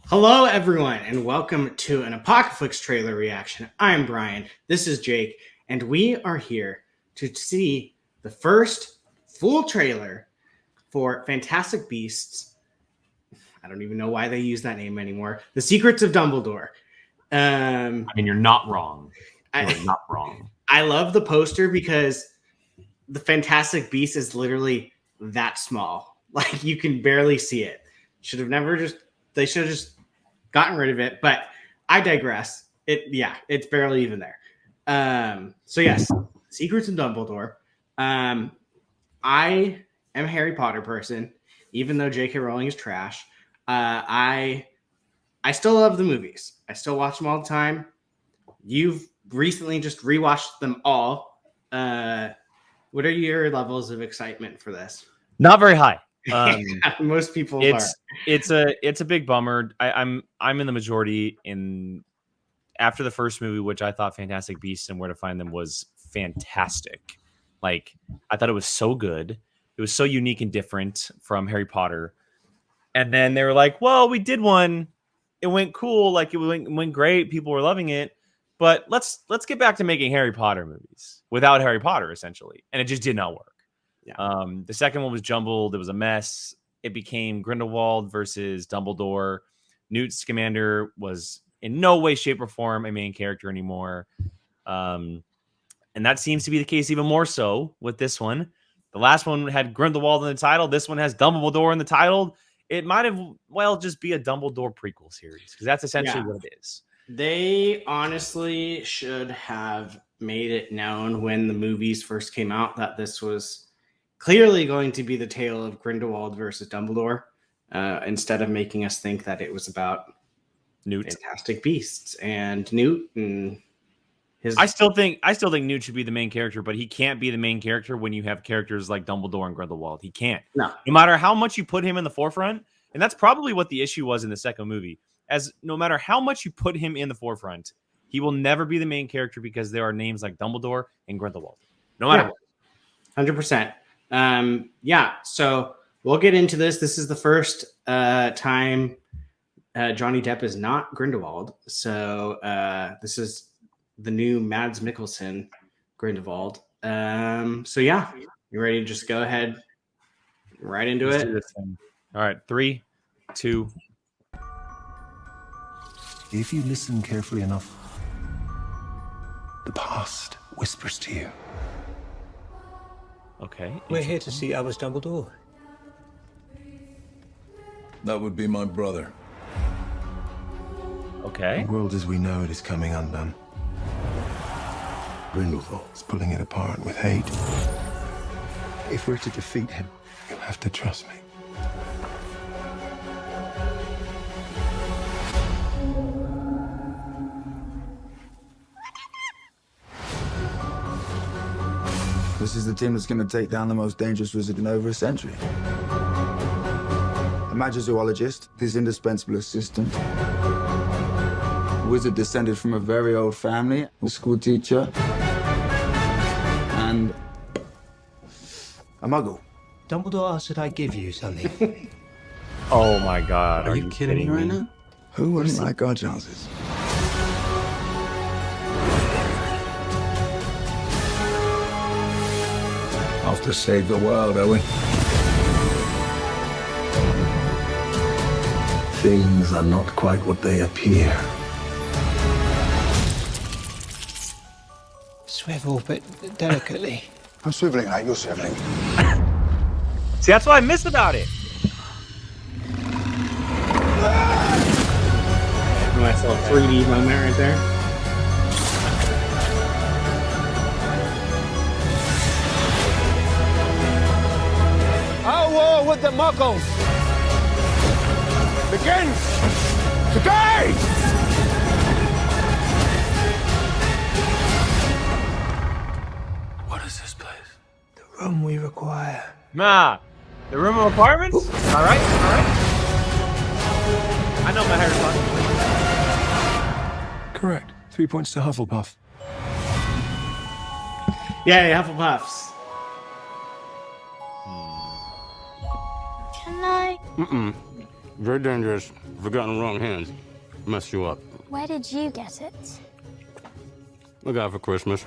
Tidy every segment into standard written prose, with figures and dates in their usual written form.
Hello, everyone, and welcome to an Apocalypse trailer reaction. I'm Brian, this is Jake, and we are here to see the first full trailer for Fantastic Beasts. I don't even know why they use that name anymore. The Secrets of Dumbledore. I mean, you're not wrong. You're not wrong. I love the poster because the Fantastic Beast is literally that small. Like, you can barely see it. They should have just gotten rid of it, but I digress. It's barely even there. So yes, Secrets of Dumbledore. I am a Harry Potter person, even though J.K. Rowling is trash. I still love the movies. I still watch them all the time. You've recently just rewatched them all. What are your levels of excitement for this? Not very high. Most people are. It's a big bummer. I'm in the majority after the first movie, which I thought Fantastic Beasts and Where to Find Them was fantastic. Like, I thought it was so good. It was so unique and different from Harry Potter. And then they were like, well, we did one. It went cool. Like, it went great. People were loving it. But let's get back to making Harry Potter movies without Harry Potter, essentially. And it just did not work. Yeah. The second one was jumbled. It was a mess. It became Grindelwald versus Dumbledore. Newt Scamander was in no way, shape, or form a main character anymore. And that seems to be the case even more so with this one. The last one had Grindelwald in the title. This one has Dumbledore in the title. It might have just be a Dumbledore prequel series because that's essentially what it is. They honestly should have made it known when the movies first came out that this was clearly going to be the tale of Grindelwald versus Dumbledore, instead of making us think that it was about Newt, Fantastic Beasts, and Newt and his. I still think Newt should be the main character, but he can't be the main character when you have characters like Dumbledore and Grindelwald. He can't. No matter how much you put him in the forefront, and that's probably what the issue was in the second movie. As no matter how much you put him in the forefront, he will never be the main character because there are names like Dumbledore and Grindelwald. No matter what. 100%. So we'll get into this. This is the first time Johnny Depp is not Grindelwald. So this is the new Mads Mikkelsen Grindelwald. You ready to just go ahead right into it? Do this thing. All right, 3, 2. If you listen carefully enough, the past whispers to you. Okay. We're here to see Albus Dumbledore. That would be my brother. Okay. The world as we know it is coming undone. Grindelwald's pulling it apart with hate. If we're to defeat him, you'll have to trust me. This is the team that's going to take down the most dangerous wizard in over a century. A magizoologist, his indispensable assistant. A wizard descended from a very old family, a school teacher, and a muggle. Dumbledore asked that I give you something. Oh my God. Are you kidding me right now? Who wouldn't like our chances? Off to save the world, are we? Things are not quite what they appear. Swivel, but delicately. I'm swiveling like you're swiveling. See, that's what I missed about it. Nice little 3D moment right there. Our war with the muggles begins today! What is this place? The room we require. Nah. The room of apartments? All right. I know my Harry Potter. Correct. 3 points to Hufflepuff. Yeah, Hufflepuffs. Can I? Very dangerous. If it got in the wrong hands, mess you up. Where did you get it? I got it for Christmas.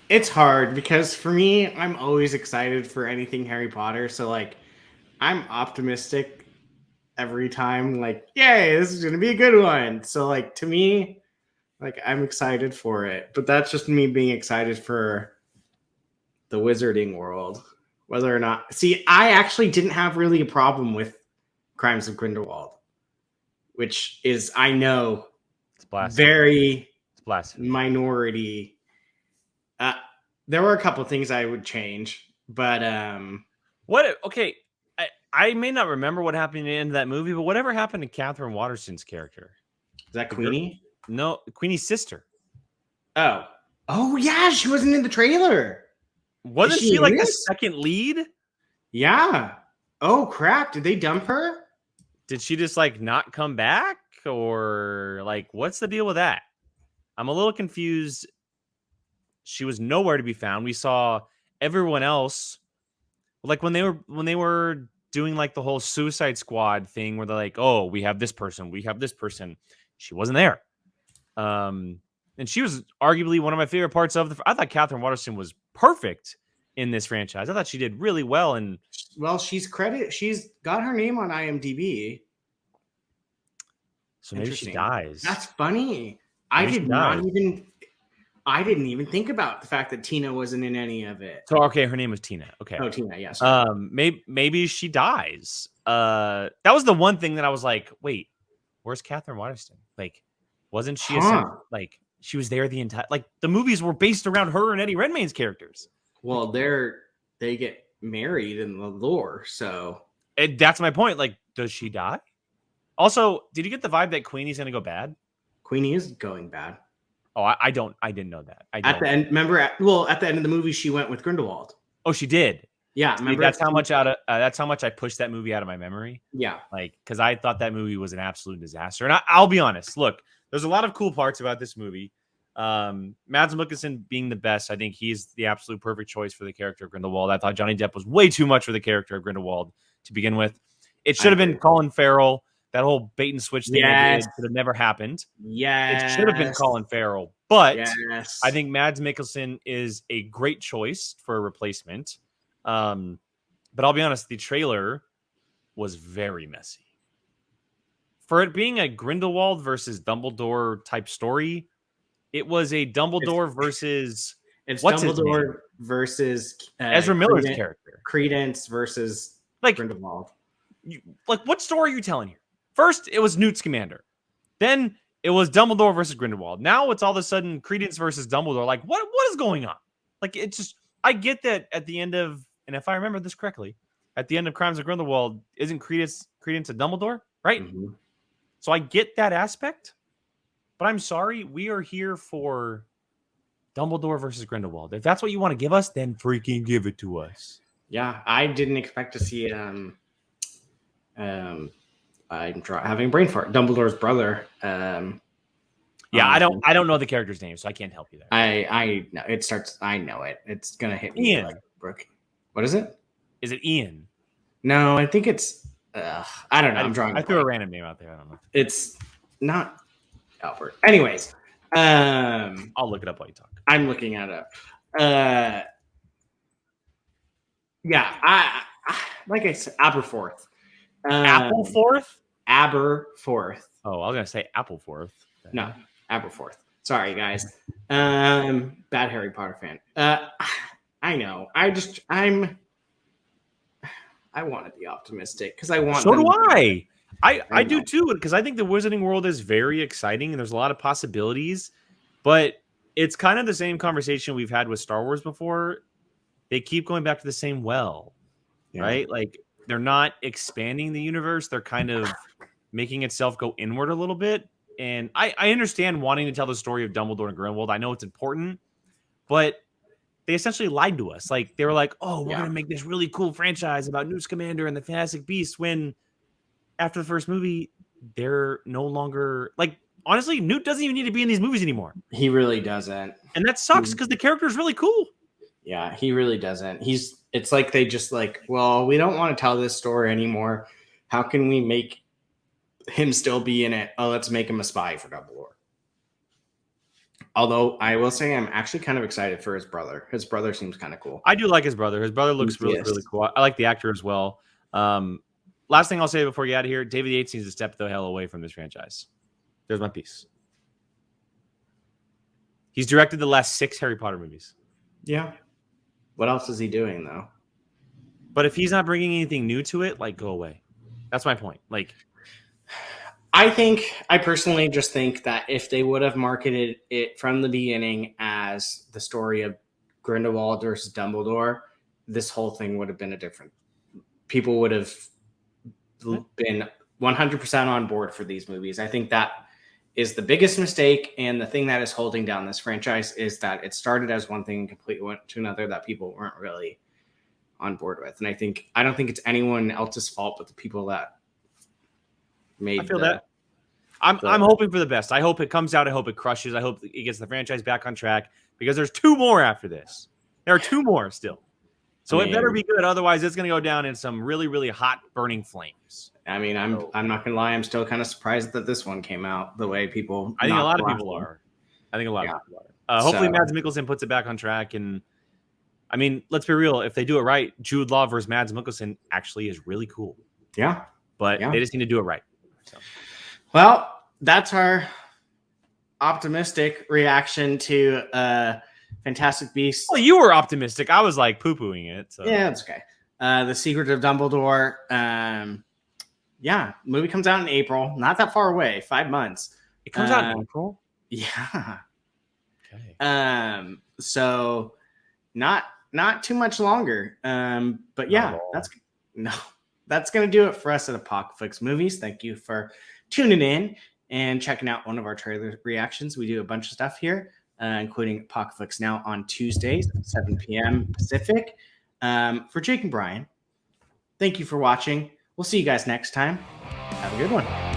It's hard because for me, I'm always excited for anything Harry Potter. So like, I'm optimistic every time. Like, yay, this is gonna be a good one. So like, to me, like I'm excited for it. But that's just me being excited for the wizarding world. Whether or not, see, I actually didn't have really a problem with Crimes of Grindelwald, which is, I know, It's blasphemy. very It's blasphemy. minority. There were a couple things I would change, but What? Okay, I may not remember what happened in the end of that movie, but whatever happened to Catherine Waterston's character? is that Queenie? No, Queenie's sister. Oh yeah, she wasn't in the trailer. Wasn't she she in like the this? second lead? Yeah. Oh crap! Did they dump her? Did she just like not come back, or like what's the deal with that? I'm a little confused. She was nowhere to be found. We saw everyone else, like when they were doing like the whole Suicide Squad thing, where they're like, "Oh, we have this person, we have this person." She wasn't there. And she was arguably one of my favorite parts of the. I thought Catherine Waterston was perfect in this franchise. I thought she did really well. And Well, she's got her name on IMDb. so maybe she Interesting. dies. That's funny. Maybe she died. I didn't even think about the fact that Tina wasn't in any of it. So okay, her name was Tina. Okay. Oh, Tina, yes. Maybe she dies. That was the one thing that I was like, wait, where's Catherine Waterston? Like, wasn't she like she was there the entire, like the movies were based around her and Eddie Redmayne's characters. Well, they get married in the lore, so That's my point. Like, does she die? Also, did you get the vibe that Queenie's gonna go bad? Queenie is going bad. Oh, I didn't know that. At the end, remember? At the end of the movie, she went with Grindelwald. Oh, she did. Yeah, See, that's how much I pushed that movie out of my memory. Yeah, Like, because I thought that movie was an absolute disaster. And I'll be honest. Look, there's a lot of cool parts about this movie. Mads Mikkelsen being the best, I think he's the absolute perfect choice for the character of Grindelwald. I thought Johnny Depp was way too much for the character of Grindelwald to begin with. It should have been Colin Farrell. That whole bait and switch thing I did should have never happened. Yes. It should have been Colin Farrell. But yes. I think Mads Mikkelsen is a great choice for a replacement. But I'll be honest, the trailer was very messy. For it being a Grindelwald versus Dumbledore type story, it was a Dumbledore versus It's what's his Dumbledore name? versus Ezra Miller's character. Credence versus Like, Grindelwald. what story are you telling here? First, it was Newt Scamander. Then it was Dumbledore versus Grindelwald. Now it's all of a sudden Credence versus Dumbledore. Like, what is going on? Like, it's just, I get that at the end of, and if I remember this correctly, at the end of Crimes of Grindelwald, isn't Credence a Dumbledore, right? Mm-hmm. So I get that aspect, but I'm sorry, we are here for Dumbledore versus Grindelwald. If that's what you want to give us, then freaking give it to us. Yeah, I didn't expect to see I'm having a brain fart. Dumbledore's brother. I don't know the character's name, so I can't help you there. I know it starts. I know it. It's gonna hit me Ian. like Brooke. What is it? Is it Ian? No, I think it's. I don't know. I'm drawing. I threw a random name out there. I don't know. It's not Albert. Anyways, I'll look it up while you talk. I'm looking at it. Yeah, I like I said, Aberforth. Appleforth? Aberforth. Oh, I was gonna say Appleforth. No, Aberforth. Sorry, guys. Bad Harry Potter fan. I know. I want to be optimistic because I want. So them do to- I. I do know. too, because I think the Wizarding world is very exciting and there's a lot of possibilities. But it's kind of the same conversation we've had with Star Wars before. They keep going back to the same well, right? Like they're not expanding the universe; they're kind of making itself go inward a little bit. And I understand wanting to tell the story of Dumbledore and Grindelwald. I know it's important, but they essentially lied to us. Like they were like, "Oh, we're gonna make this really cool franchise about Newt Scamander and the Fantastic Beasts." When after the first movie, they're no longer like. Honestly, Newt doesn't even need to be in these movies anymore. He really doesn't. And that sucks because the character is really cool. Yeah, he really doesn't. It's like they just like, well, we don't want to tell this story anymore. How can we make him still be in it? Oh, let's make him a spy for Dumbledore. Although I will say I'm actually kind of excited for his brother. His brother seems kind of cool. I do like his brother. His brother looks really, really cool. I like the actor as well. Last thing I'll say before you get out of here, David Yates needs to step the hell away from this franchise. There's my piece. He's directed the last 6 Harry Potter movies. Yeah. What else is he doing, though? But if he's not bringing anything new to it, like, go away. That's my point. Like, I personally just think that if they would have marketed it from the beginning as the story of Grindelwald versus Dumbledore, this whole thing would have been a different. People would have been 100% on board for these movies. I think that is the biggest mistake, and the thing that is holding down this franchise is that it started as one thing and completely went to another that people weren't really on board with. And I don't think it's anyone else's fault but the people that made. I feel that. I'm hoping for the best. I hope it comes out. I hope it crushes. I hope it gets the franchise back on track, because there's 2 more after this. There are 2 more still. So it better be good. Otherwise, it's going to go down in some really, really hot, burning flames. I mean, I'm not going to lie. I'm still kind of surprised that this one came out the way people. I think a lot of people are. Hopefully, Mads Mikkelsen puts it back on track. And I mean, let's be real. If they do it right, Jude Law versus Mads Mikkelsen actually is really cool. Yeah. But they just need to do it right. So. Well, that's our optimistic reaction to Fantastic Beasts. Well, you were optimistic. I was like poo-pooing it. So. Yeah, it's okay. The Secret of Dumbledore. Movie comes out in April. Not that far away. 5 months. It comes out in April? Yeah. Okay. So not too much longer. But yeah, that's gonna do it for us at Apocalypse Movies. Thank you for tuning in and checking out one of our trailer reactions. We do a bunch of stuff here, including Apocalypse Now on Tuesdays at 7 p.m. Pacific. For Jake and Brian, thank you for watching. We'll see you guys next time. Have a good one.